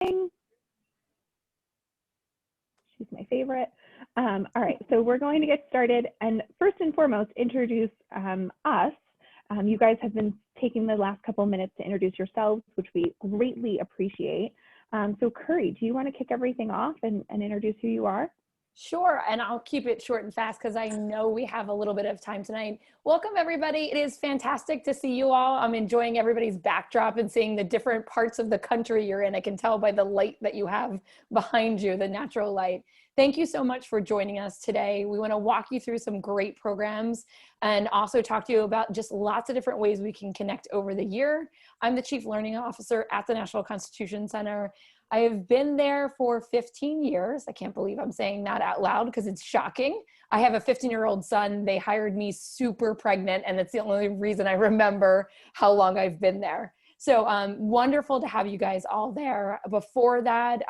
She's my favorite. All right, so we're going to get started, and first and foremost, introduce us. You guys have been taking the last couple minutes to introduce yourselves, which we greatly appreciate. So Curry, do you want to kick everything off and introduce who you are? Sure, and I'll keep it short and fast because I know we have a little bit of time tonight. Welcome everybody. It is fantastic to see you all. I'm enjoying everybody's backdrop and seeing the different parts of the country you're in. I can tell by the light that you have behind you, the natural light. Thank you so much for joining us today. We want to walk you through some great programs and also talk to you about just lots of different ways we can connect over the year. I'm the Chief Learning Officer at the National Constitution Center. I have been there for 15 years. I can't believe I'm saying that out loud because it's shocking. I have a 15-year-old son. They hired me super pregnant, and it's the only reason I remember how long I've been there. So wonderful to have you guys all there. Before that,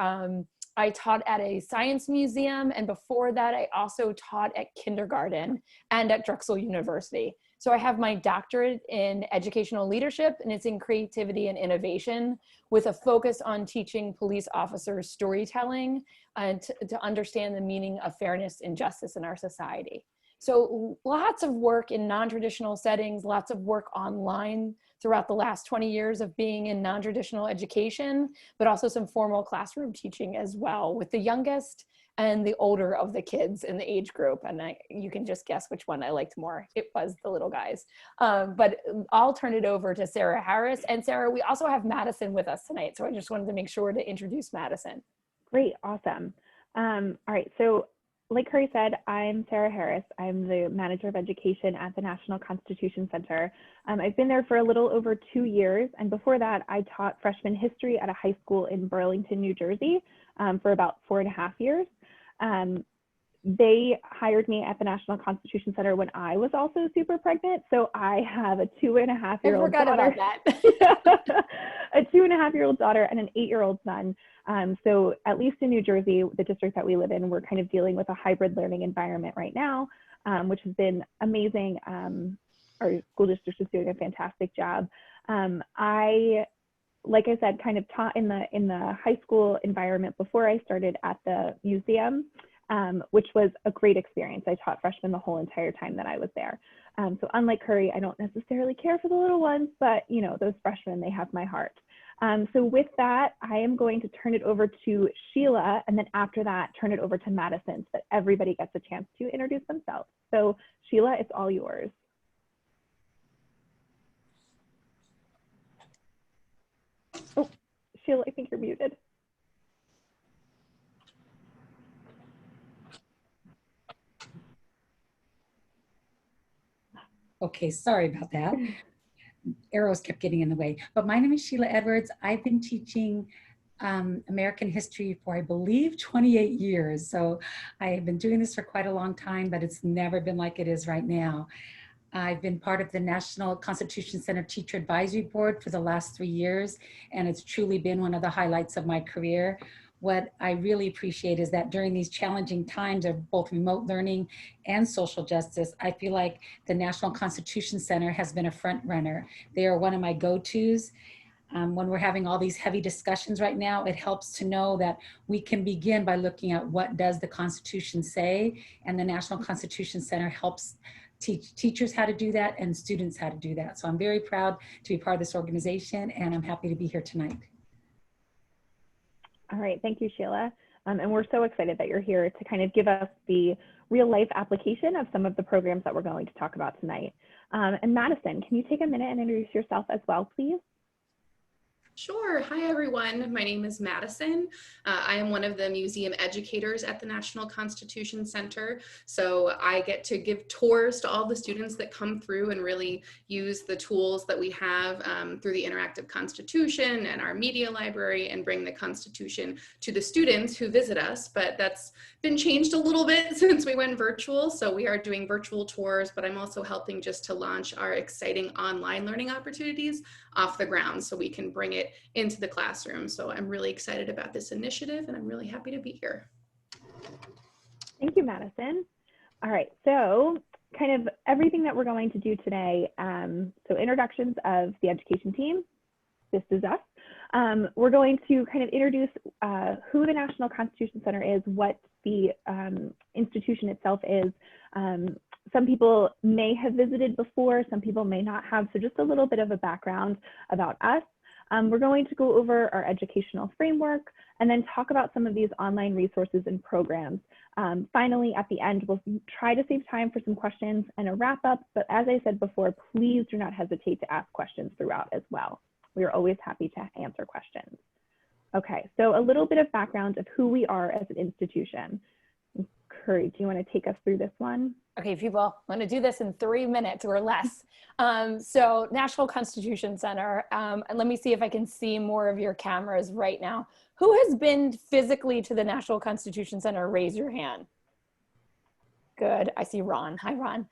I taught at a science museum, and before that, I also taught at kindergarten and at Drexel University. So I have my doctorate in educational leadership, and it's in creativity and innovation with a focus on teaching police officers storytelling and to understand the meaning of fairness and justice in our society. So lots of work in non-traditional settings, lots of work online throughout the last 20 years of being in non-traditional education, but also some formal classroom teaching as well with the youngest and the older of the kids in the age group. And you can just guess which one I liked more. It was the little guys. But I'll turn it over to Sarah Harris. And Sarah, we also have Madison with us tonight. So I just wanted to make sure to introduce Madison. Great, awesome. All right, so like Curry said, I'm Sarah Harris. I'm the Manager of Education at the National Constitution Center. I've been there for a little over 2 years. And before that, I taught freshman history at a high school in Burlington, New Jersey for about 4.5 years. They hired me at the National Constitution Center when I was also super pregnant. So I have a 2.5-year-old daughter. I forgot about that. A 2.5-year-old daughter and an 8-year-old son. So at least in New Jersey, the district that we live in, we're kind of dealing with a hybrid learning environment right now, which has been amazing. Our school district is doing a fantastic job. Like I said, kind of taught in the high school environment before I started at the museum, which was a great experience. I taught freshmen the whole entire time that I was there. So unlike Curry, I don't necessarily care for the little ones, but you know, those freshmen, they have my heart. So with that, I am going to turn it over to Sheila, and then after that, turn it over to Madison so that everybody gets a chance to introduce themselves. So Sheila, it's all yours. Oh, Sheila, I think you're muted. Okay, sorry about that. Arrows kept getting in the way. But my name is Sheila Edwards. I've been teaching American history for, I believe, 28 years. So I've been doing this for quite a long time, but it's never been like it is right now. I've been part of the National Constitution Center Teacher Advisory Board for the last 3 years, and it's truly been one of the highlights of my career. What I really appreciate is that during these challenging times of both remote learning and social justice, I feel like the National Constitution Center has been a front runner. They are one of my go-tos. When we're having all these heavy discussions right now, it helps to know that we can begin by looking at what does the Constitution say, and the National Constitution Center helps teach teachers how to do that and students how to do that. So I'm very proud to be part of this organization, and I'm happy to be here tonight. All right, thank you, Sheila. And we're so excited that you're here to kind of give us the real life application of some of the programs that we're going to talk about tonight. And Madison, can you take a minute and introduce yourself as well, please? Sure. Hi, everyone. My name is Madison. I am one of the museum educators at the National Constitution Center. So I get to give tours to all the students that come through and really use the tools that we have through the Interactive Constitution and our media library and bring the Constitution to the students who visit us. But that's been changed a little bit since we went virtual. So we are doing virtual tours, but I'm also helping just to launch our exciting online learning opportunities off the ground so we can bring it into the classroom. So I'm really excited about this initiative and I'm really happy to be here. Thank you, Madison. All right, so kind of everything that we're going to do today, so introductions of the education team, this is us, We're going to kind of introduce who the National Constitution Center is, what the institution itself is. Some people may have visited before, some people may not have, so just a little bit of a background about us. We're going to go over our educational framework and then talk about some of these online resources and programs. Finally, at the end, we'll try to save time for some questions and a wrap up, but as I said before, please do not hesitate to ask questions throughout as well. We are always happy to answer questions. Okay, so a little bit of background of who we are as an institution. Curry, do you want to take us through this one? Okay, people, I'm going to do this in 3 minutes or less. So National Constitution Center, and let me see if I can see more of your cameras right now. Who has been physically to the National Constitution Center? Raise your hand. Good, I see Ron. Hi, Ron.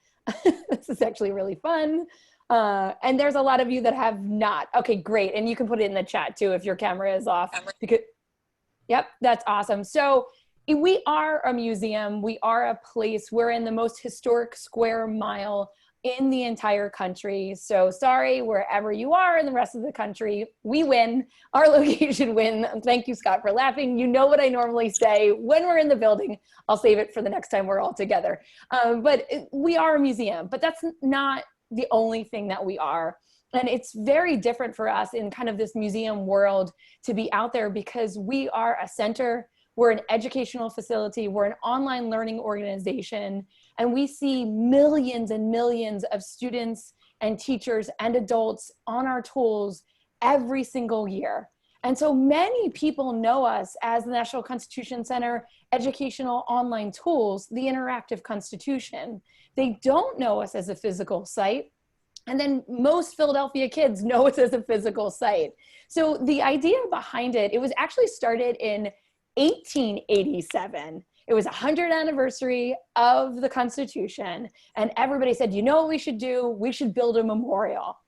This is actually really fun. And there's a lot of you that have not. Okay, great. And you can put it in the chat too if your camera is off. Because, yep, that's awesome. So we are a museum. We are a place. We're in the most historic square mile in the entire country. So sorry, wherever you are in the rest of the country, we win. Our location win. Thank you, Scott, for laughing. You know what I normally say when we're in the building. I'll save it for the next time we're all together. We are a museum, but that's not the only thing that we are. And it's very different for us in kind of this museum world to be out there because we are a center. We're an educational facility, we're an online learning organization, and we see millions and millions of students and teachers and adults on our tools every single year. And so many people know us as the National Constitution Center Educational Online Tools, the Interactive Constitution. They don't know us as a physical site. And then most Philadelphia kids know us as a physical site. So the idea behind it, it was actually started in 1887. It was 100th anniversary of the Constitution. And everybody said, you know what we should do? We should build a memorial.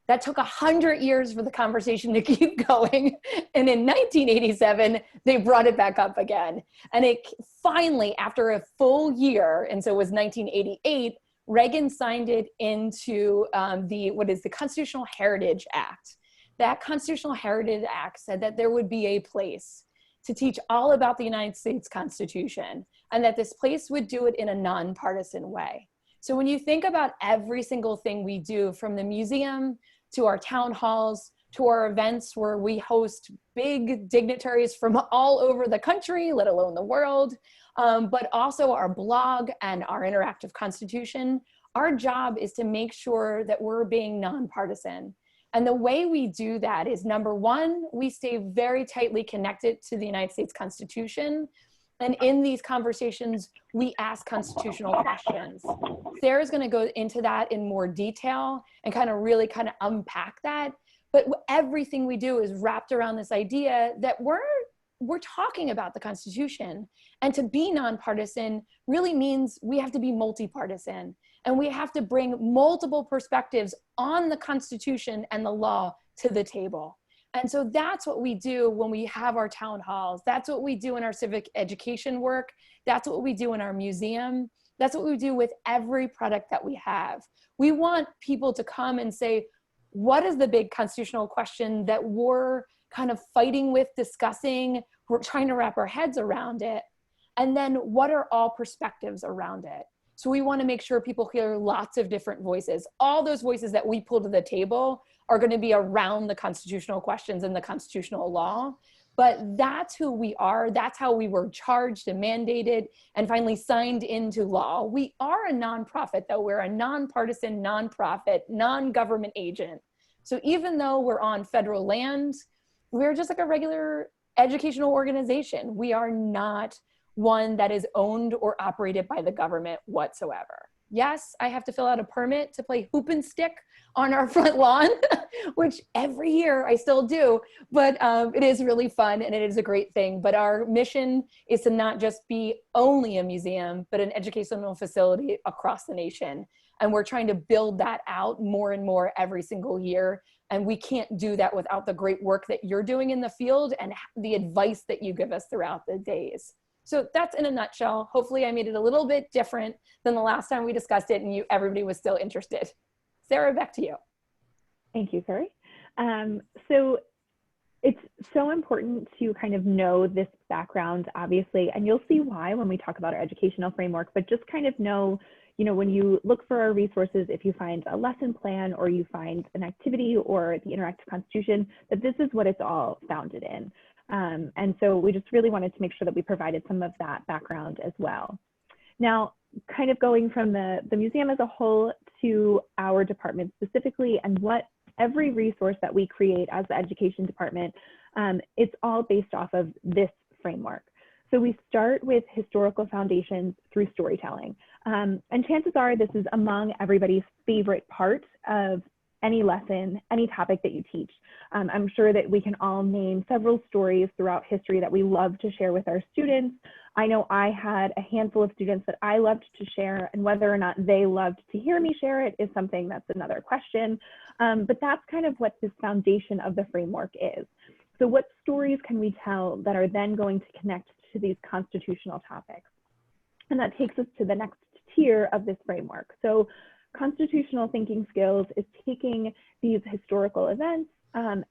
That took 100 years for the conversation to keep going. And in 1987, they brought it back up again. And it finally, after a full year, and so it was 1988, Reagan signed it into the Constitutional Heritage Act. That Constitutional Heritage Act said that there would be a place to teach all about the United States Constitution, and that this place would do it in a nonpartisan way. So when you think about every single thing we do, from the museum to our town halls, to our events where we host big dignitaries from all over the country, let alone the world, but also our blog and our interactive constitution, our job is to make sure that we're being nonpartisan. And the way we do that is, number one, we stay very tightly connected to the United States Constitution. And in these conversations, we ask constitutional questions. Sarah's gonna go into that in more detail and really unpack that. But everything we do is wrapped around this idea that we're talking about the Constitution. And to be nonpartisan really means we have to be multi-partisan. And we have to bring multiple perspectives on the Constitution and the law to the table. And so that's what we do when we have our town halls. That's what we do in our civic education work. That's what we do in our museum. That's what we do with every product that we have. We want people to come and say, what is the big constitutional question that we're kind of fighting with, discussing, we're trying to wrap our heads around it? And then what are all perspectives around it? So we want to make sure people hear lots of different voices. All those voices that we pull to the table are going to be around the constitutional questions and the constitutional law. But that's who we are. That's how we were charged and mandated and finally signed into law. We are a nonprofit, though. We're a nonpartisan, nonprofit, non-government agent. So even though we're on federal land, we're just like a regular educational organization. We are not one that is owned or operated by the government whatsoever. Yes, I have to fill out a permit to play hoop and stick on our front lawn, which every year I still do, but it is really fun and it is a great thing. But our mission is to not just be only a museum, but an educational facility across the nation. And we're trying to build that out more and more every single year. And we can't do that without the great work that you're doing in the field and the advice that you give us throughout the days. So that's in a nutshell. Hopefully I made it a little bit different than the last time we discussed it and everybody was still interested. Sarah, back to you. Thank you, Curry. So it's so important to kind of know this background, obviously, and you'll see why when we talk about our educational framework, but just kind of know, you know, when you look for our resources, if you find a lesson plan or you find an activity or the interactive constitution, that this is what it's all founded in. And so we just really wanted to make sure that we provided some of that background as well. Now, kind of going from the museum as a whole to our department specifically, and what every resource that we create as the education department, it's all based off of this framework. So we start with historical foundations through storytelling. And chances are this is among everybody's favorite part of any lesson, any topic that you teach. I'm sure that we can all name several stories throughout history that we love to share with our students. I know I had a handful of students that I loved to share, and whether or not they loved to hear me share it is something that's another question. But that's kind of what this foundation of the framework is. So what stories can we tell that are then going to connect to these constitutional topics? And that takes us to the next tier of this framework. So constitutional thinking skills is taking these historical events and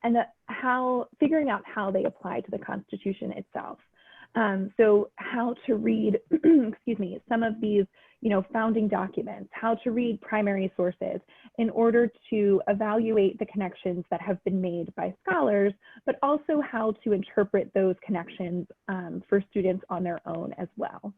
figuring out how they apply to the Constitution itself. So how to read, excuse me, some of these, founding documents, how to read primary sources in order to evaluate the connections that have been made by scholars, but also how to interpret those connections for students on their own as well.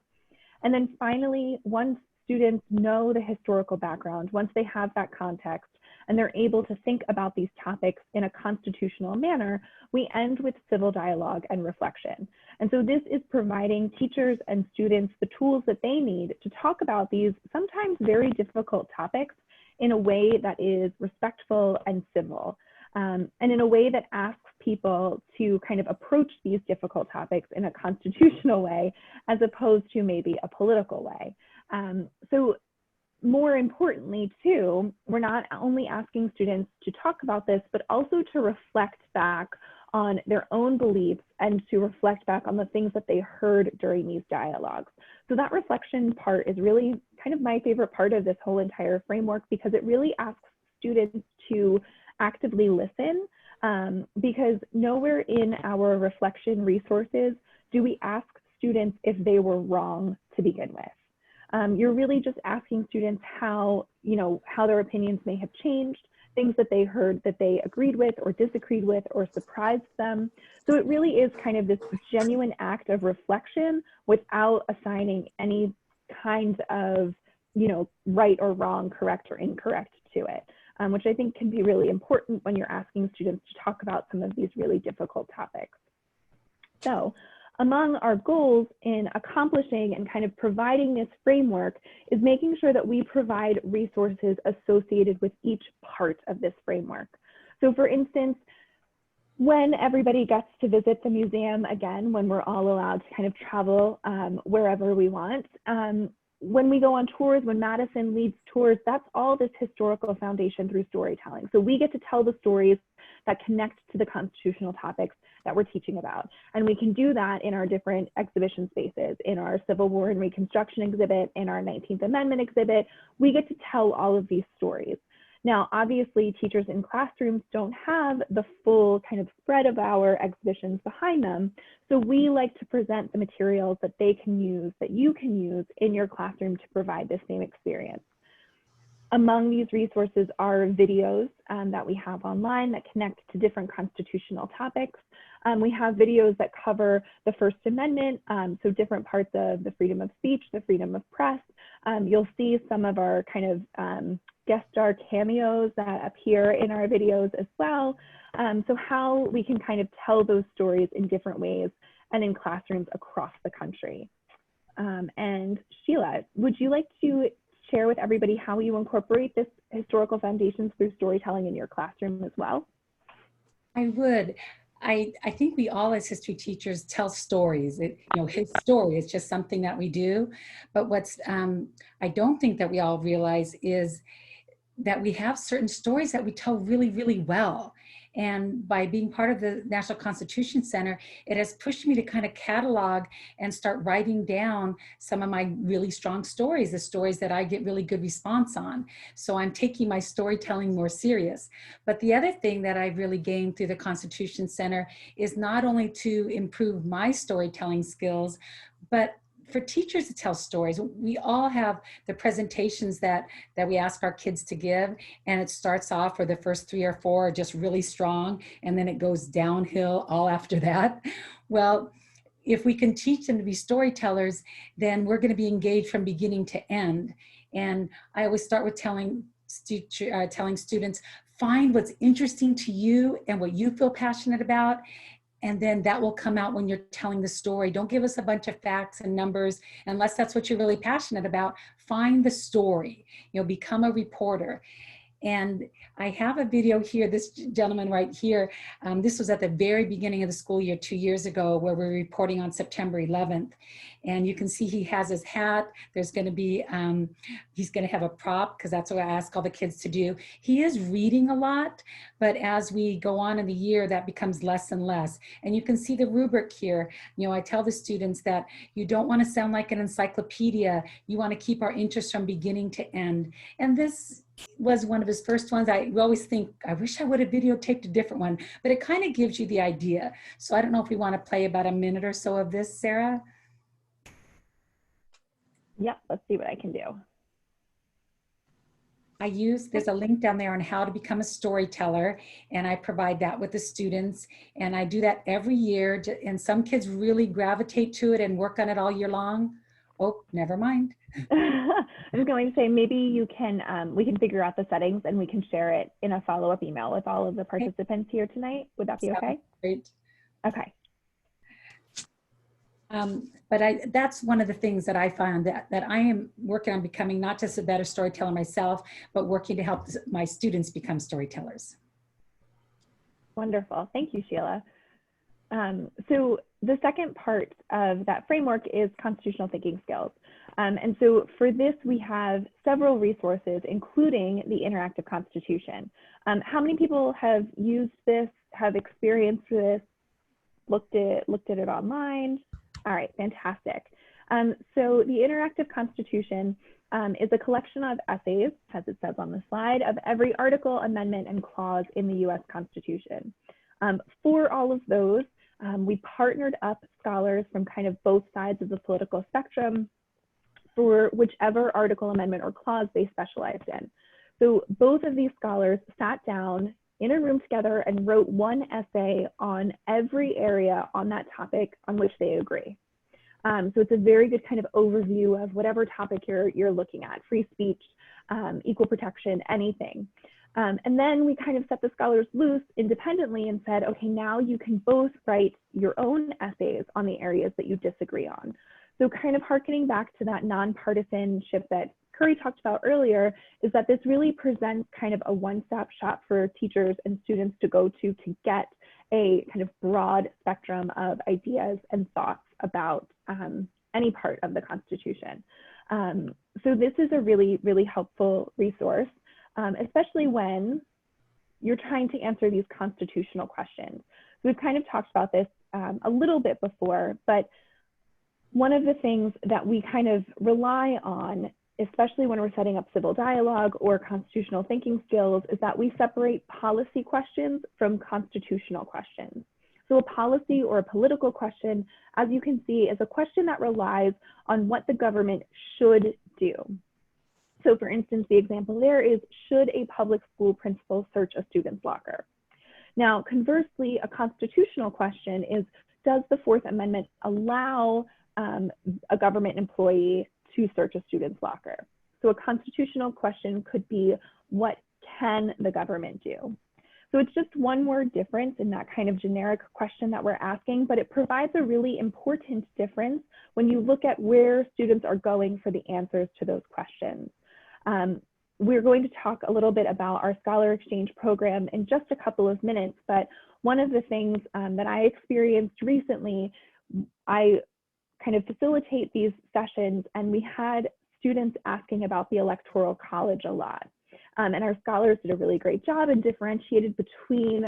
And then finally, once students know the historical background, once they have that context, and they're able to think about these topics in a constitutional manner, we end with civil dialogue and reflection. And so this is providing teachers and students the tools that they need to talk about these sometimes very difficult topics in a way that is respectful and civil, and in a way that asks people to kind of approach these difficult topics in a constitutional way, as opposed to maybe a political way. So more importantly, too, we're not only asking students to talk about this, but also to reflect back on their own beliefs and to reflect back on the things that they heard during these dialogues. So that reflection part is really kind of my favorite part of this whole entire framework, because it really asks students to actively listen, because nowhere in our reflection resources do we ask students if they were wrong to begin with. You're really just asking students how their opinions may have changed, things that they heard that they agreed with or disagreed with or surprised them. So it really is kind of this genuine act of reflection without assigning any kind of, right or wrong, correct or incorrect to it, which I think can be really important when you're asking students to talk about some of these really difficult topics. So among our goals in accomplishing and kind of providing this framework is making sure that we provide resources associated with each part of this framework. So for instance, when everybody gets to visit the museum again, when we're all allowed to kind of travel wherever we want, when we go on tours, when Madison leads tours, that's all this historical foundation through storytelling. So we get to tell the stories that connect to the constitutional topics that we're teaching about. And we can do that in our different exhibition spaces, in our Civil War and Reconstruction exhibit, in our 19th Amendment exhibit. We get to tell all of these stories. Now, obviously, teachers in classrooms don't have the full kind of spread of our exhibitions behind them. So we like to present the materials that they can use, that you can use in your classroom to provide the same experience. Among these resources are videos that we have online that connect to different constitutional topics. We have videos that cover the First Amendment, so different parts of the freedom of speech, the freedom of press. You'll see some of our kind of guest star cameos that appear in our videos as well. So how we can kind of tell those stories in different ways and in classrooms across the country. And Sheila, would you like to share with everybody how you incorporate this historical foundations through storytelling in your classroom as well? I would. I think we all as history teachers tell stories. His story is just something that we do. But what's I don't think that we all realize is that we have certain stories that we tell really, really well. And by being part of the National Constitution Center, it has pushed me to kind of catalog and start writing down some of my really strong stories, the stories that I get really good response on. So I'm taking my storytelling more serious. But the other thing that I've really gained through the Constitution Center is not only to improve my storytelling skills, but for teachers to tell stories. We all have the presentations that we ask our kids to give, and it starts off where the first 3 or 4 are just really strong, and then it goes downhill all after that. Well, if we can teach them to be storytellers, then we're going to be engaged from beginning to end. And I always start with telling students, find what's interesting to you and what you feel passionate about, and then that will come out when you're telling the story. Don't give us a bunch of facts and numbers unless that's what you're really passionate about. Find the story, become a reporter. And I have a video here, this gentleman right here, this was at the very beginning of the school year 2 years ago, where we're reporting on September 11th. And you can see he has his hat. There's going to be, he's going to have a prop, because that's what I ask all the kids to do. He is reading a lot, but as we go on in the year, that becomes less and less. And you can see the rubric here. I tell the students that you don't want to sound like an encyclopedia. You want to keep our interest from beginning to end. And this was one of his first ones. We always think, I wish I would have videotaped a different one, but it kind of gives you the idea. So I don't know if we want to play about a minute or so of this, Sarah. Yep, let's see what I can do. There's a link down there on how to become a storyteller, and I provide that with the students, and I do that every year, and some kids really gravitate to it and work on it all year long. Oh, never mind. I was going to say, maybe you can, we can figure out the settings and we can share it in a follow-up email with all of the participants here tonight. Would that be okay? Great. Okay. But that's one of the things that I found that I am working on becoming not just a better storyteller myself, but working to help my students become storytellers. Wonderful. Thank you, Sheila. So the second part of that framework is constitutional thinking skills. And so for this, we have several resources, including the Interactive Constitution. How many people have used this, have experienced this, looked at it online? All right, fantastic. So the Interactive Constitution is a collection of essays, as it says on the slide, of every article, amendment, and clause in the US Constitution. For all of those, we partnered up scholars from kind of both sides of the political spectrum for whichever article, amendment, or clause they specialized in. So both of these scholars sat down in a room together and wrote one essay on every area on that topic on which they agree. So it's a very good kind of overview of whatever topic you're looking at, free speech, equal protection, anything. And then we kind of set the scholars loose independently and said, okay, now you can both write your own essays on the areas that you disagree on. So kind of hearkening back to that nonpartisanship that Curry talked about earlier, is that this really presents kind of a one-stop shop for teachers and students to go to get a kind of broad spectrum of ideas and thoughts about any part of the Constitution. So this is a really, really helpful resource, especially when you're trying to answer these constitutional questions. So we've kind of talked about this a little bit before, but one of the things that we kind of rely on, especially when we're setting up civil dialogue or constitutional thinking skills, is that we separate policy questions from constitutional questions. So a policy or a political question, as you can see, is a question that relies on what the government should do. So for instance, the example there is, should a public school principal search a student's locker? Now, conversely, a constitutional question is, does the Fourth Amendment allow a government employee to search a student's locker? So a constitutional question could be, what can the government do? So it's just one more difference in that kind of generic question that we're asking, but it provides a really important difference when you look at where students are going for the answers to those questions. We're going to talk a little bit about our Scholar Exchange program in just a couple of minutes, but one of the things that I experienced recently, I kind of facilitate these sessions, and we had students asking about the Electoral College a lot. And our scholars did a really great job and differentiated between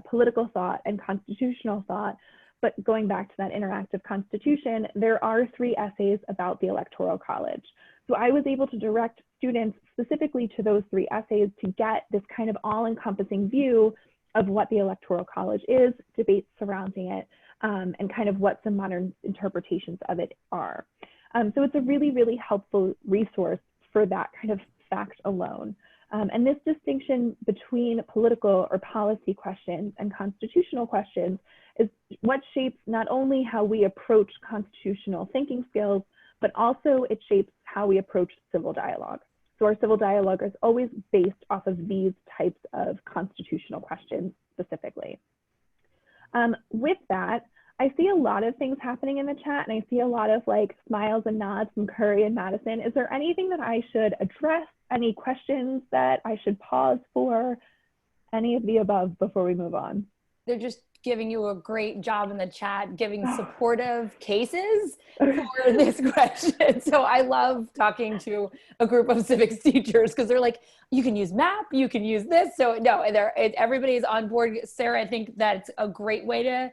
political thought and constitutional thought. But going back to that interactive constitution, there are 3 essays about the Electoral College. So I was able to direct students specifically to those 3 essays to get this kind of all-encompassing view of what the Electoral College is, debates surrounding it, and kind of what some modern interpretations of it are. So it's a really, really helpful resource for that kind of fact alone. And this distinction between political or policy questions and constitutional questions is what shapes not only how we approach constitutional thinking skills, but also it shapes how we approach civil dialogue. So our civil dialogue is always based off of these types of constitutional questions specifically. With that, I see a lot of things happening in the chat, and I see a lot of like smiles and nods from Curry and Madison. Is there anything that I should address? Any questions that I should pause for? Any of the above before we move on? They're just giving you a great job in the chat, giving supportive cases for this question. So I love talking to a group of civics teachers because they're like, you can use map, you can use this. So no, everybody's on board. Sarah, I think that's a great way to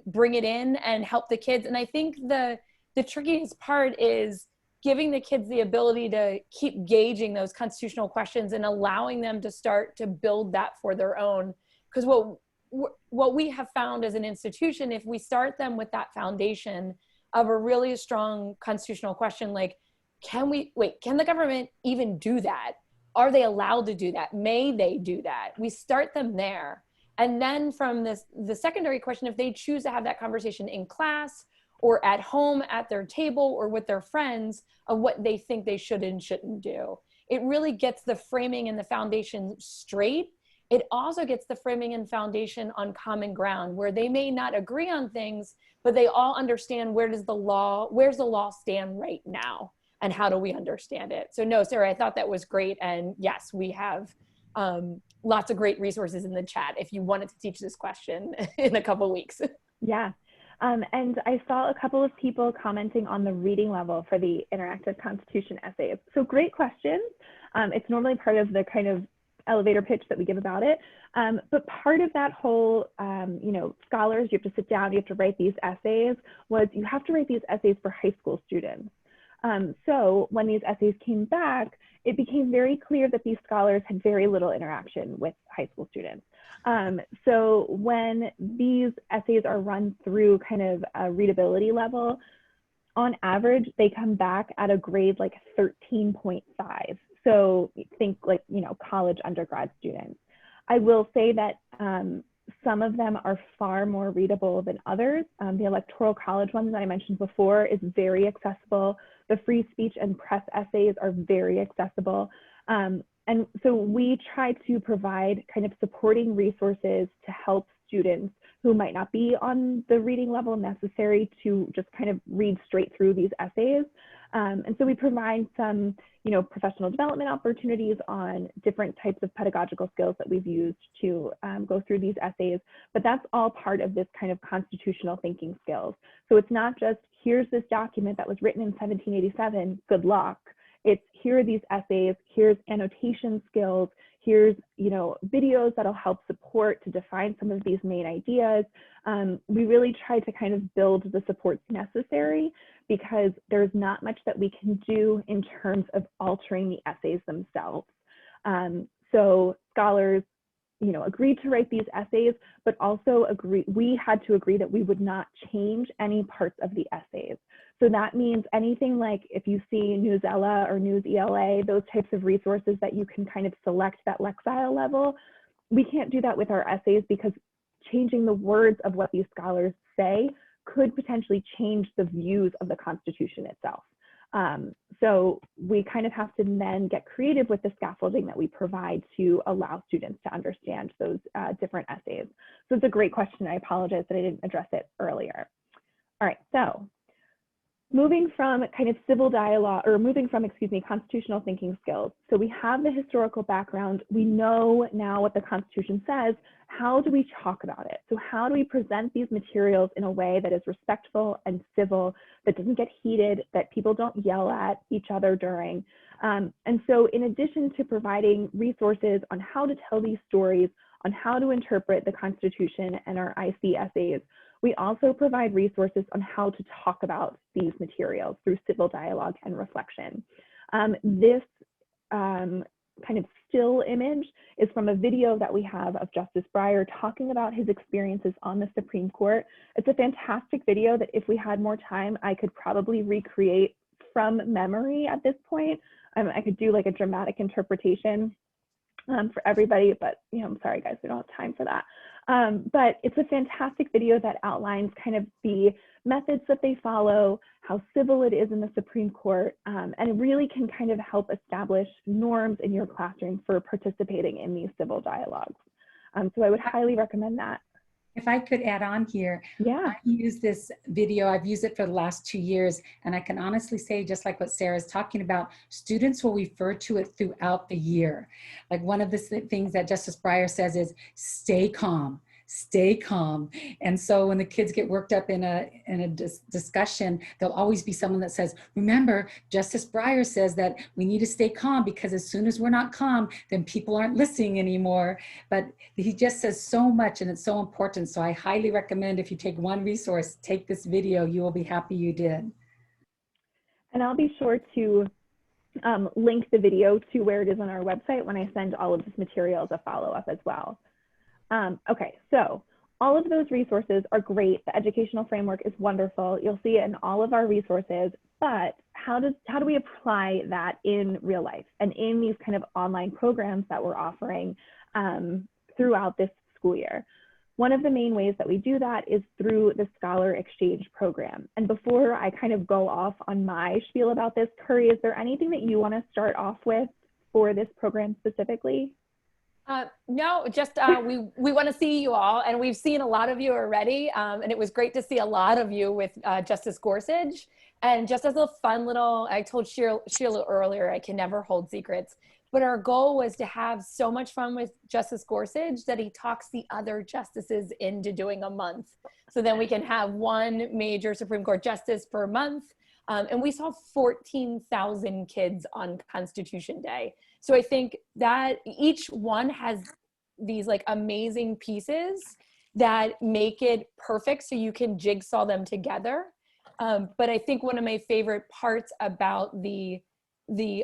bring it in and help the kids. And I think the trickiest part is giving the kids the ability to keep gauging those constitutional questions and allowing them to start to build that for their own. Because what we have found as an institution, if we start them with that foundation of a really strong constitutional question, like, can the government even do that? Are they allowed to do that? May they do that? We start them there. And then from the secondary question, if they choose to have that conversation in class or at home at their table or with their friends of what they think they should and shouldn't do, it really gets the framing and the foundation straight. It also gets the framing and foundation on common ground where they may not agree on things, but they all understand where's the law stand right now and how do we understand it? So no, Sarah, I thought that was great. And yes, we have lots of great resources in the chat if you wanted to teach this question in a couple weeks. Yeah. And I saw a couple of people commenting on the reading level for the interactive constitution essays. So great questions. It's normally part of the kind of elevator pitch that we give about it. But part of that whole, scholars, you have to sit down, you have to write these essays, was you have to write these essays for high school students. So when these essays came back, it became very clear that these scholars had very little interaction with high school students. So when these essays are run through kind of a readability level, on average, they come back at a grade like 13.5. So think like, college undergrad students. I will say that some of them are far more readable than others. The Electoral College ones that I mentioned before is very accessible. The free speech and press essays are very accessible. And so we try to provide kind of supporting resources to help students who might not be on the reading level necessary to just kind of read straight through these essays. And so we provide some, professional development opportunities on different types of pedagogical skills that we've used to go through these essays, but that's all part of this kind of constitutional thinking skills. So it's not just, here's this document that was written in 1787, good luck. It's, here are these essays, here's annotation skills, here's, videos that'll help support to define some of these main ideas. We really try to kind of build the supports necessary because there's not much that we can do in terms of altering the essays themselves. So scholars, agreed to write these essays, but also we had to agree that we would not change any parts of the essays. So that means anything like if you see Newsella or News ELA, those types of resources that you can kind of select that lexile level, we can't do that with our essays because changing the words of what these scholars say could potentially change the views of the Constitution itself. So we kind of have to then get creative with the scaffolding that we provide to allow students to understand those different essays. So it's a great question. I apologize that I didn't address it earlier. All right, so moving from kind of civil dialogue, or moving from, constitutional thinking skills. So we have the historical background. We know now what the Constitution says. How do we talk about it? So how do we present these materials in a way that is respectful and civil, that doesn't get heated, that people don't yell at each other during? And so in addition to providing resources on how to tell these stories, on how to interpret the Constitution and our IC essays, we also provide resources on how to talk about these materials through civil dialogue and reflection. This kind of still image is from a video that we have of Justice Breyer talking about his experiences on the Supreme Court. It's a fantastic video that if we had more time, I could probably recreate from memory at this point. I could do like a dramatic interpretation for everybody, but I'm sorry guys, we don't have time for that. But it's a fantastic video that outlines kind of the methods that they follow, how civil it is in the Supreme Court, and it really can kind of help establish norms in your classroom for participating in these civil dialogues. So I would highly recommend that. If I could add on here, yeah. I use this video, I've used it for the last 2 years, and I can honestly say, just like what Sarah's talking about, students will refer to it throughout the year. Like one of the things that Justice Breyer says is, stay calm. Stay calm. And so when the kids get worked up in a discussion, there'll always be someone that says, remember, Justice Breyer says that we need to stay calm because as soon as we're not calm, then people aren't listening anymore. But he just says so much and it's so important. So I highly recommend, if you take one resource, take this video. You will be happy you did. And I'll be sure to link the video to where it is on our website when I send all of this material as a follow-up as well. Okay, so all of those resources are great. The educational framework is wonderful. You'll see it in all of our resources, but how do we apply that in real life and in these kind of online programs that we're offering throughout this school year? One of the main ways that we do that is through the Scholar Exchange program. And before I kind of go off on my spiel about this, Curry, is there anything that you want to start off with for this program specifically? No, just we want to see you all, and we've seen a lot of you already, and it was great to see a lot of you with Justice Gorsuch. And just as a fun little, I told Sheila earlier, I can never hold secrets, but our goal was to have so much fun with Justice Gorsuch that he talks the other justices into doing a month. So then we can have one major Supreme Court justice per month. And we saw 14,000 kids on Constitution Day. So I think that each one has these like amazing pieces that make it perfect so you can jigsaw them together. But I think one of my favorite parts about the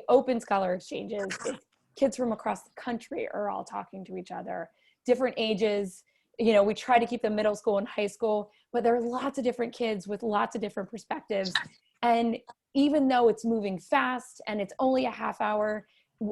open scholar exchanges is kids from across the country are all talking to each other, different ages. We try to keep them middle school and high school, but there are lots of different kids with lots of different perspectives. And even though it's moving fast and it's only a half hour,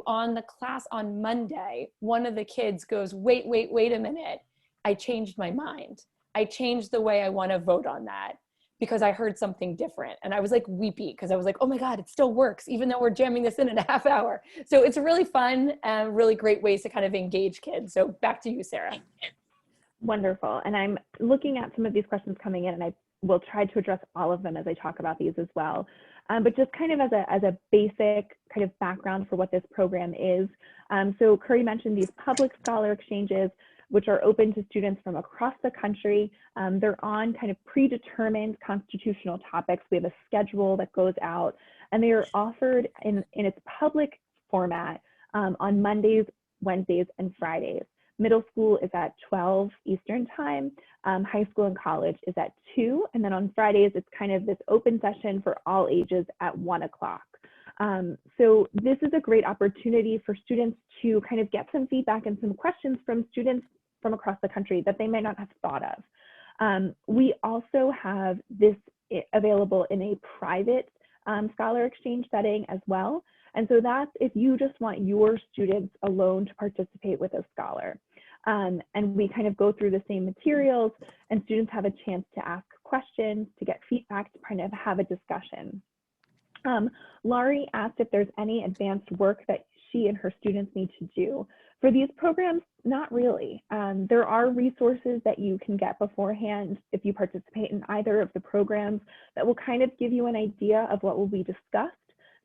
on the class on Monday, one of the kids goes, wait a minute. I changed my mind. I changed the way I want to vote on that because I heard something different. And I was like weepy because I was like, oh my God, it still works, even though we're jamming this in a half hour. So it's really fun and really great ways to kind of engage kids. So back to you, Sarah. Wonderful. And I'm looking at some of these questions coming in, and I will try to address all of them as I talk about these as well. But just kind of as a basic kind of background for what this program is. So Curry mentioned these public scholar exchanges, which are open to students from across the country. They're on kind of predetermined constitutional topics. We have a schedule that goes out, and they are offered in its public format on Mondays, Wednesdays, and Fridays. Middle school is at 12 Eastern time. High school and college is at 2. And then on Fridays, it's kind of this open session for all ages at 1 o'clock. So this is a great opportunity for students to kind of get some feedback and some questions from students from across the country that they may not have thought of. We also have this available in a private scholar exchange setting as well. And so that's if you just want your students alone to participate with a scholar. And we kind of go through the same materials, and students have a chance to ask questions, to get feedback, to kind of have a discussion. Laurie asked if there's any advanced work that she and her students need to do. For these programs, not really. There are resources that you can get beforehand if you participate in either of the programs that will kind of give you an idea of what will be discussed.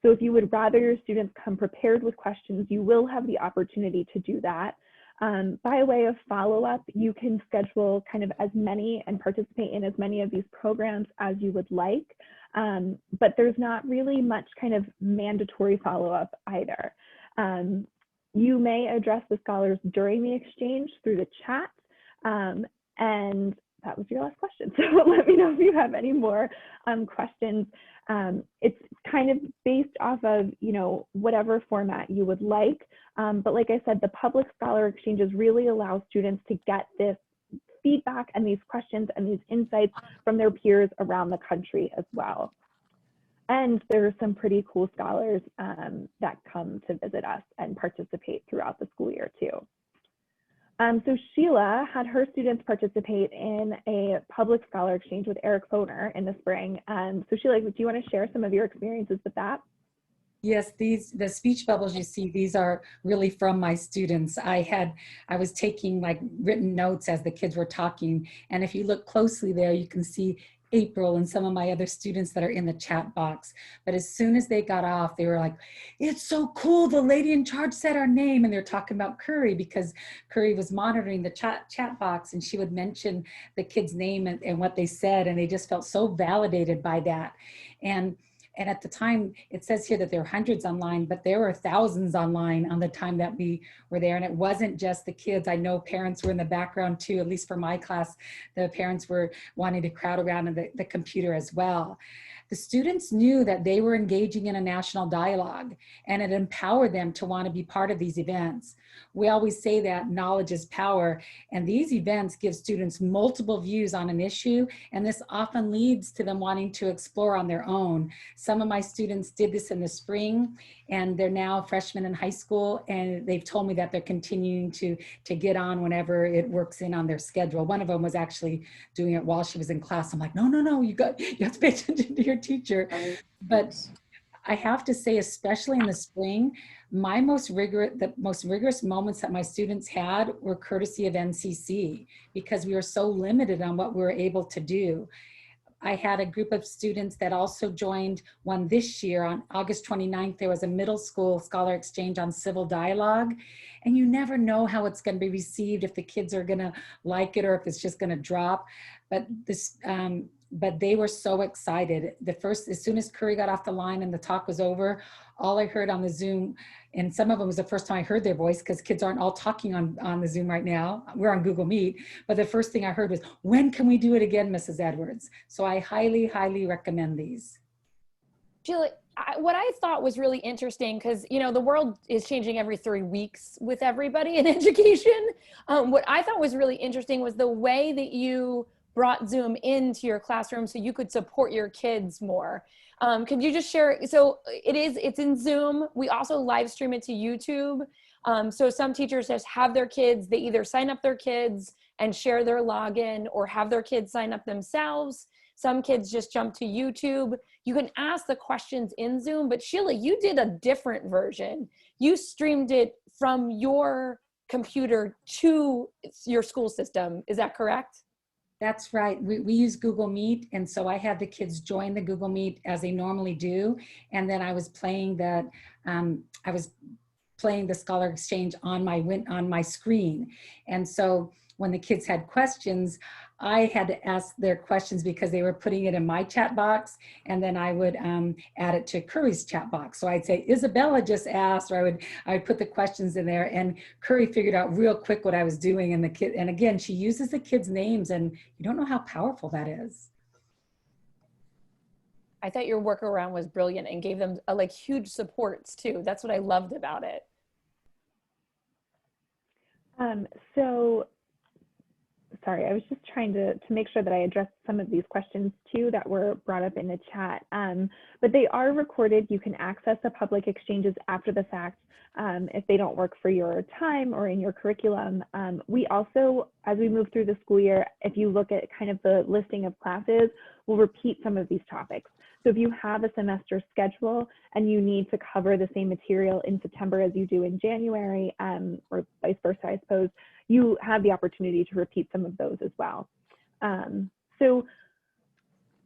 So if you would rather your students come prepared with questions, you will have the opportunity to do that. By way of follow-up, you can schedule kind of as many and participate in as many of these programs as you would like, but there's not really much kind of mandatory follow-up either. You may address the scholars during the exchange through the chat. And that was your last question. So let me know if you have any more questions. It's kind of based off of, you know, whatever format you would like. But like I said, the public scholar exchanges really allow students to get this feedback and these questions and these insights from their peers around the country as well. And there are some pretty cool scholars that come to visit us and participate throughout the school year too. So Sheila had her students participate in a public scholar exchange with Eric Foner in the spring. So Sheila, do you want to share some of your experiences with that? Yes, the speech bubbles you see, these are really from my students. I was taking like written notes as the kids were talking. And if you look closely there, you can see April and some of my other students that are in the chat box. But as soon as they got off, they were like, it's so cool, the lady in charge said our name. And they're talking about Curry because Curry was monitoring the chat box, and she would mention the kid's name and what they said. And they just felt so validated by that. And at the time, it says here that there were hundreds online, but there were thousands online on the time that we were there. And it wasn't just the kids. I know parents were in the background too, at least for my class. The parents were wanting to crowd around the computer as well. The students knew that they were engaging in a national dialogue, and it empowered them to want to be part of these events. We always say that knowledge is power, and these events give students multiple views on an issue, and this often leads to them wanting to explore on their own. Some of my students did this in the spring, and they're now freshmen in high school, and they've told me that they're continuing to get on whenever it works in on their schedule. One of them was actually doing it while she was in class. I'm like, no, you have to pay attention to your teacher. But I have to say, especially in the spring, the most rigorous moments that my students had were courtesy of NCC, because we were so limited on what we were able to do. I had a group of students that also joined one this year. On August 29th, there was a middle school scholar exchange on civil dialogue. And you never know how it's going to be received, if the kids are going to like it or if it's just going to drop. But they were so excited. As soon as Curry got off the line and the talk was over, all I heard on the Zoom, and some of them was the first time I heard their voice, because kids aren't all talking on the Zoom right now. We're on Google Meet. But the first thing I heard was, when can we do it again, Mrs. Edwards? So I highly, highly recommend these. Sheila, what I thought was really interesting, because, you know, the world is changing every 3 weeks with everybody in education. What I thought was really interesting was the way that you brought Zoom into your classroom so you could support your kids more. Could you just share? So it's in Zoom. We also live stream it to YouTube. So some teachers just have their kids, they either sign up their kids and share their login, or have their kids sign up themselves. Some kids just jump to YouTube. You can ask the questions in Zoom, but Sheila, you did a different version. You streamed it from your computer to your school system. Is that correct? That's right. We use Google Meet. And so I had the kids join the Google Meet as they normally do. And then I was playing the Scholar Exchange on my screen. And so when the kids had questions, I had to ask their questions because they were putting it in my chat box, and then I would add it to Curry's chat box. So I'd say, Isabella just asked, or I would put the questions in there, and Curry figured out real quick what I was doing. And again, she uses the kids' names, and you don't know how powerful that is. I thought your workaround was brilliant and gave them like huge supports too. That's what I loved about it. So sorry, I was just trying to make sure that I addressed some of these questions too that were brought up in the chat. But they are recorded. You can access the public exchanges after the fact if they don't work for your time or in your curriculum. We also, as we move through the school year, if you look at kind of the listing of classes, we'll repeat some of these topics. So if you have a semester schedule and you need to cover the same material in September as you do in January, or vice versa, I suppose, you have the opportunity to repeat some of those as well. So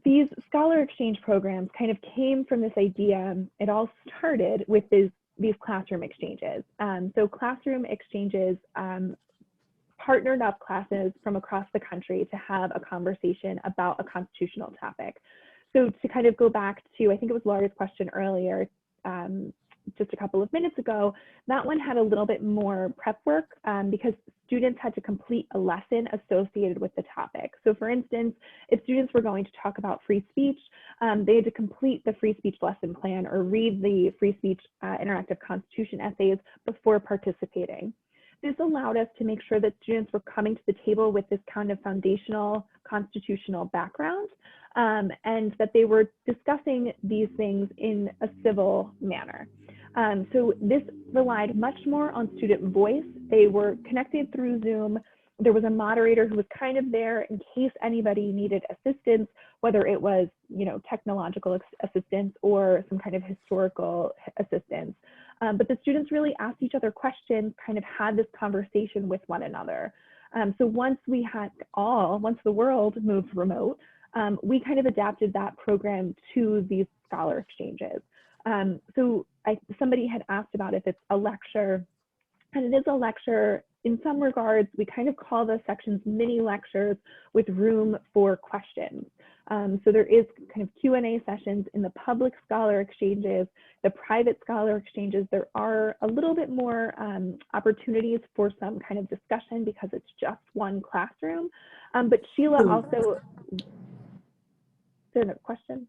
these scholar exchange programs kind of came from this idea. It all started with these classroom exchanges. So classroom exchanges partnered up classes from across the country to have a conversation about a constitutional topic. So to kind of go back to, I think it was Laura's question earlier, just a couple of minutes ago, that one had a little bit more prep work because students had to complete a lesson associated with the topic. So for instance, if students were going to talk about free speech, they had to complete the free speech lesson plan or read the free speech interactive constitution essays before participating. This allowed us to make sure that students were coming to the table with this kind of foundational constitutional background and that they were discussing these things in a civil manner. So this relied much more on student voice. They were connected through Zoom. There was a moderator who was kind of there in case anybody needed assistance, whether it was, technological assistance or some kind of historical assistance. But the students really asked each other questions, kind of had this conversation with one another. So once the world moved remote, we kind of adapted that program to these scholar exchanges. So somebody had asked about if it's a lecture, and it is a lecture. In some regards, we kind of call the sections mini lectures with room for questions. So there is kind of Q&A sessions in the public scholar exchanges, the private scholar exchanges. There are a little bit more opportunities for some kind of discussion because it's just one classroom. But Sheila also, is there a question?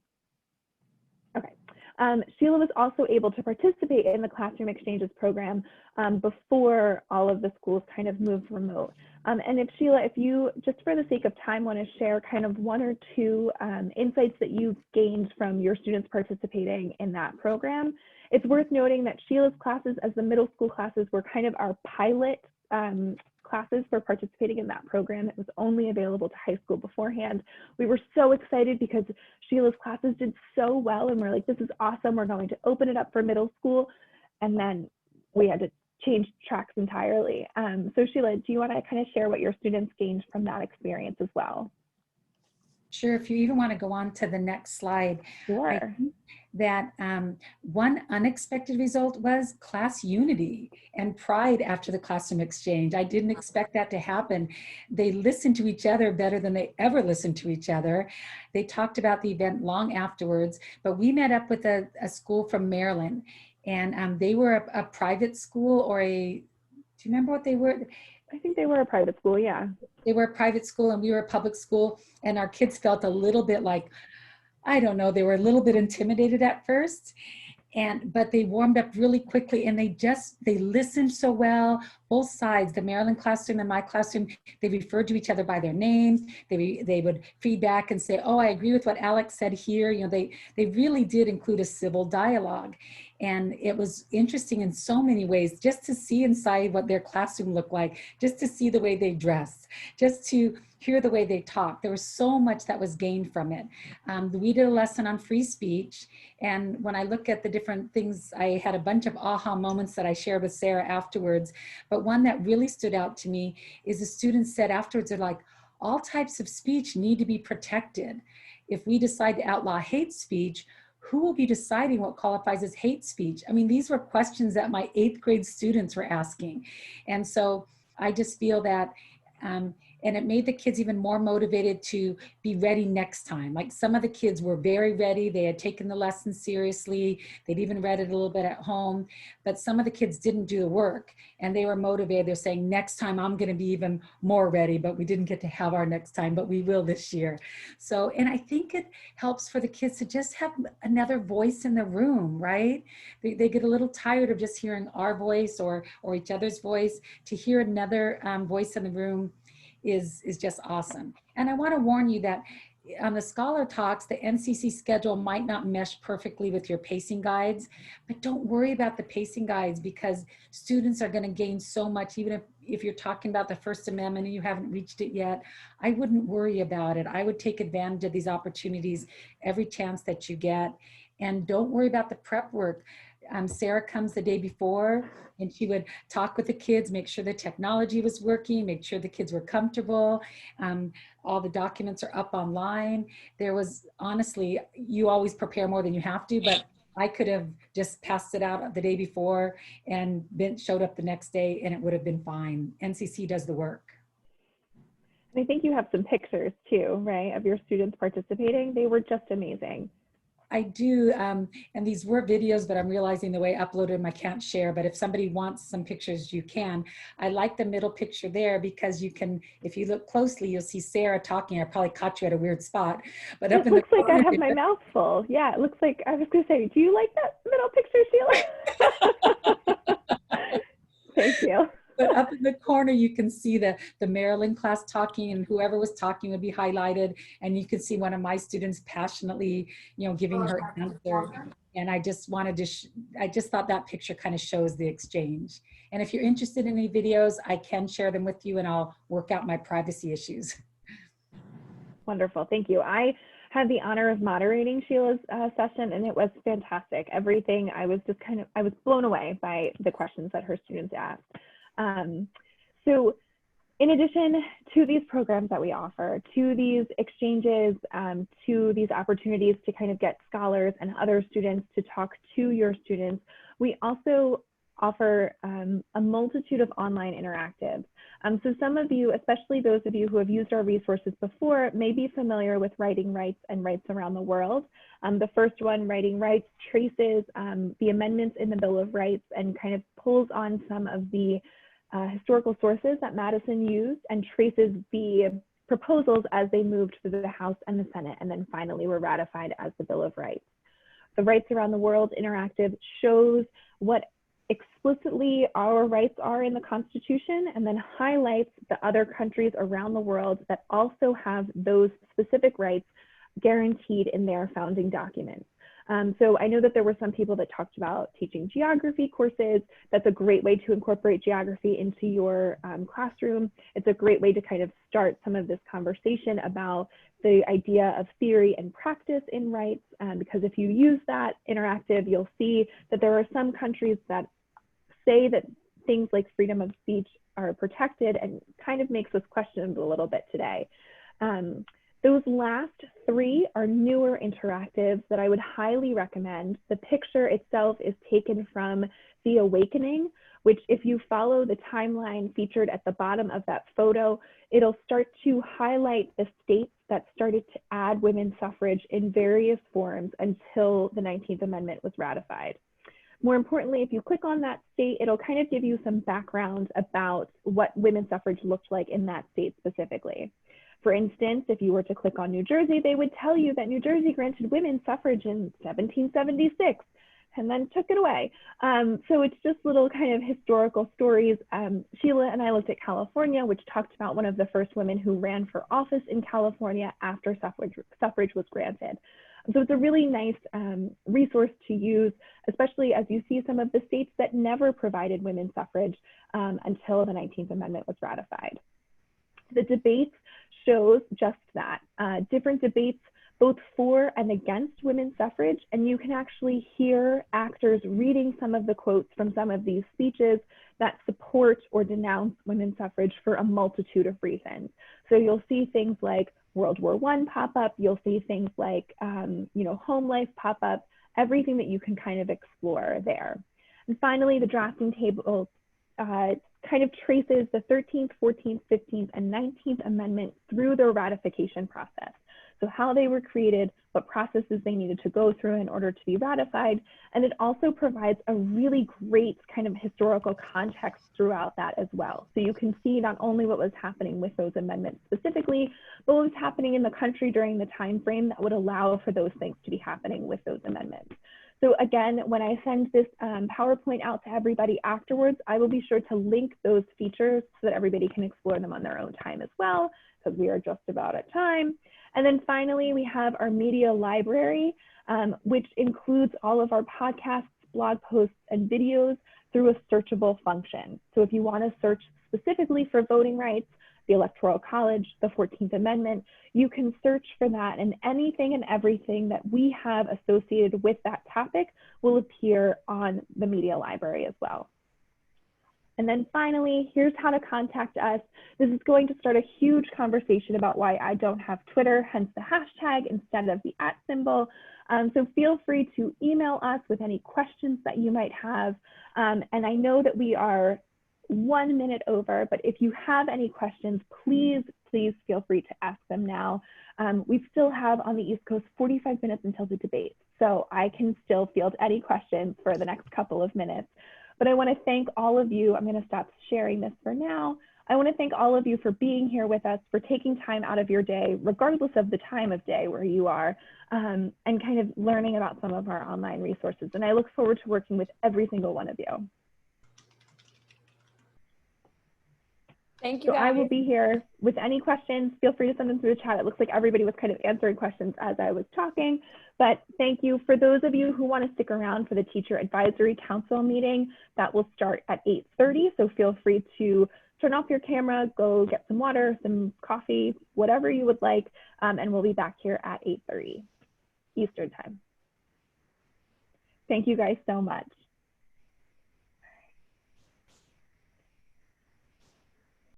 Okay. Sheila was also able to participate in the Classroom Exchanges program before all of the schools kind of moved remote. And if Sheila, if you, just for the sake of time, want to share kind of one or two insights that you've gained from your students participating in that program, it's worth noting that Sheila's classes as the middle school classes were kind of our pilot classes for participating in that program. It was only available to high school beforehand. We were so excited because Sheila's classes did so well and we're like, this is awesome. We're going to open it up for middle school. And then we had to change tracks entirely. So Sheila, do you want to kind of share what your students gained from that experience as well? Sure, if you even want to go on to the next slide. Sure. I think that one unexpected result was class unity and pride after the classroom exchange. I didn't expect that to happen. They listened to each other better than they ever listened to each other. They talked about the event long afterwards, but we met up with a school from Maryland, and they were a private school or do you remember what they were? I think they were a private school, yeah. They were a private school and we were a public school, and our kids felt a little bit like, I don't know, they were a little bit intimidated at first, but they warmed up really quickly and they listened so well. Both sides, the Maryland classroom and my classroom, they referred to each other by their names. They would feedback and say, oh, I agree with what Alex said here. They really did include a civil dialogue. And it was interesting in so many ways, just to see inside what their classroom looked like, just to see the way they dressed, just to hear the way they talk. There was so much that was gained from it. We did a lesson on free speech. And when I look at the different things, I had a bunch of aha moments that I shared with Sarah afterwards. But one that really stood out to me is the students said afterwards, they're like, all types of speech need to be protected. If we decide to outlaw hate speech, who will be deciding what qualifies as hate speech? I mean, these were questions that my 8th grade students were asking. And so I just feel that, and it made the kids even more motivated to be ready next time. Like some of the kids were very ready. They had taken the lesson seriously. They'd even read it a little bit at home, but some of the kids didn't do the work and they were motivated. They're saying, next time I'm gonna be even more ready, but we didn't get to have our next time, but we will this year. So, and I think it helps for the kids to just have another voice in the room, right? They get a little tired of just hearing our voice or each other's voice. To hear another voice in the room is just awesome. And I want to warn you that on the Scholar Talks, the NCC schedule might not mesh perfectly with your pacing guides, but don't worry about the pacing guides because students are going to gain so much, even if you're talking about the First Amendment and you haven't reached it yet. I wouldn't worry about it. I would take advantage of these opportunities every chance that you get. And don't worry about the prep work. Sarah comes the day before and she would talk with the kids, make sure the technology was working, make sure the kids were comfortable. All the documents are up online. There was, honestly, you always prepare more than you have to, but I could have just passed it out the day before and showed up the next day and it would have been fine. NCC does the work. And I think you have some pictures too, right, of your students participating. They were just amazing. I do, and these were videos, but I'm realizing the way I uploaded them, I can't share, but if somebody wants some pictures, you can. I like the middle picture there because you can, if you look closely, you'll see Sarah talking. I probably caught you at a weird spot, but up It in the looks like I corner, have my mouth full. Yeah, it looks like, I was gonna say, do you like that middle picture, Sheila? Thank you. but up in the corner, you can see the Maryland class talking, and whoever was talking would be highlighted. And you could see one of my students passionately, giving her answer. And I just wanted to, I just thought that picture kind of shows the exchange. And if you're interested in any videos, I can share them with you, and I'll work out my privacy issues. Wonderful, thank you. I had the honor of moderating Sheila's session, and it was fantastic. Everything, I was just I was blown away by the questions that her students asked. So in addition to these programs that we offer, to these exchanges, to these opportunities to kind of get scholars and other students to talk to your students, we also offer a multitude of online interactives. So some of you, especially those of you who have used our resources before, may be familiar with Writing Rights and Rights Around the World. The first one, Writing Rights, traces the amendments in the Bill of Rights and kind of pulls on some of the historical sources that Madison used and traces the proposals as they moved through the House and the Senate, and then finally were ratified as the Bill of Rights. The Rights Around the World interactive shows what explicitly our rights are in the Constitution, and then highlights the other countries around the world that also have those specific rights guaranteed in their founding documents. So I know that there were some people that talked about teaching geography courses. That's a great way to incorporate geography into your classroom. It's a great way to kind of start some of this conversation about the idea of theory and practice in rights, because if you use that interactive, you'll see that there are some countries that say that things like freedom of speech are protected, and kind of makes us question it a little bit today. Those last three are newer interactives that I would highly recommend. The picture itself is taken from The Awakening, which if you follow the timeline featured at the bottom of that photo, it'll start to highlight the states that started to add women's suffrage in various forms until the 19th Amendment was ratified. More importantly, if you click on that state, it'll kind of give you some background about what women's suffrage looked like in that state specifically. For instance, if you were to click on New Jersey, they would tell you that New Jersey granted women's suffrage in 1776 and then took it away. So it's just little kind of historical stories. Sheila and I looked at California, which talked about one of the first women who ran for office in California after suffrage was granted. So it's a really nice resource to use, especially as you see some of the states that never provided women's suffrage until the 19th Amendment was ratified. The debates shows just that, different debates both for and against women's suffrage, and you can actually hear actors reading some of the quotes from some of these speeches that support or denounce women's suffrage for a multitude of reasons. So you'll see things like World War I pop up, you'll see things like home life pop up, everything that you can kind of explore there. And finally, the drafting table kind of traces the 13th, 14th, 15th, and 19th Amendment through their ratification process. So how they were created, what processes they needed to go through in order to be ratified. And it also provides a really great kind of historical context throughout that as well. So you can see not only what was happening with those amendments specifically, but what was happening in the country during the time frame that would allow for those things to be happening with those amendments. So again, when I send this PowerPoint out to everybody afterwards, I will be sure to link those features so that everybody can explore them on their own time as well, because we are just about at time. And then finally, we have our media library, which includes all of our podcasts, blog posts, and videos through a searchable function. So if you want to search specifically for voting rights, the Electoral College, the 14th Amendment, you can search for that, and anything and everything that we have associated with that topic will appear on the media library as well. And then finally, here's how to contact us. This is going to start a huge conversation about why I don't have Twitter, hence the hashtag instead of the @ symbol. So feel free to email us with any questions that you might have. And I know that we are 1 minute over, but if you have any questions, please please feel free to ask them now. We still have on the East Coast 45 minutes until the debate, so I can still field any questions for the next couple of minutes. But I want to thank all of you. I'm going to stop sharing this for now. I want to thank all of you for being here with us, for taking time out of your day, regardless of the time of day where you are, and kind of learning about some of our online resources. And I look forward to working with every single one of you. Thank you, So guys. I will be here with any questions. Feel free to send them through the chat. It looks like everybody was kind of answering questions as I was talking, but thank you. For those of you who want to stick around for the Teacher Advisory Council meeting, that will start at 8:30. So feel free to turn off your camera, go get some water, some coffee, whatever you would like, and we'll be back here at 8:30 Eastern time. Thank you guys so much.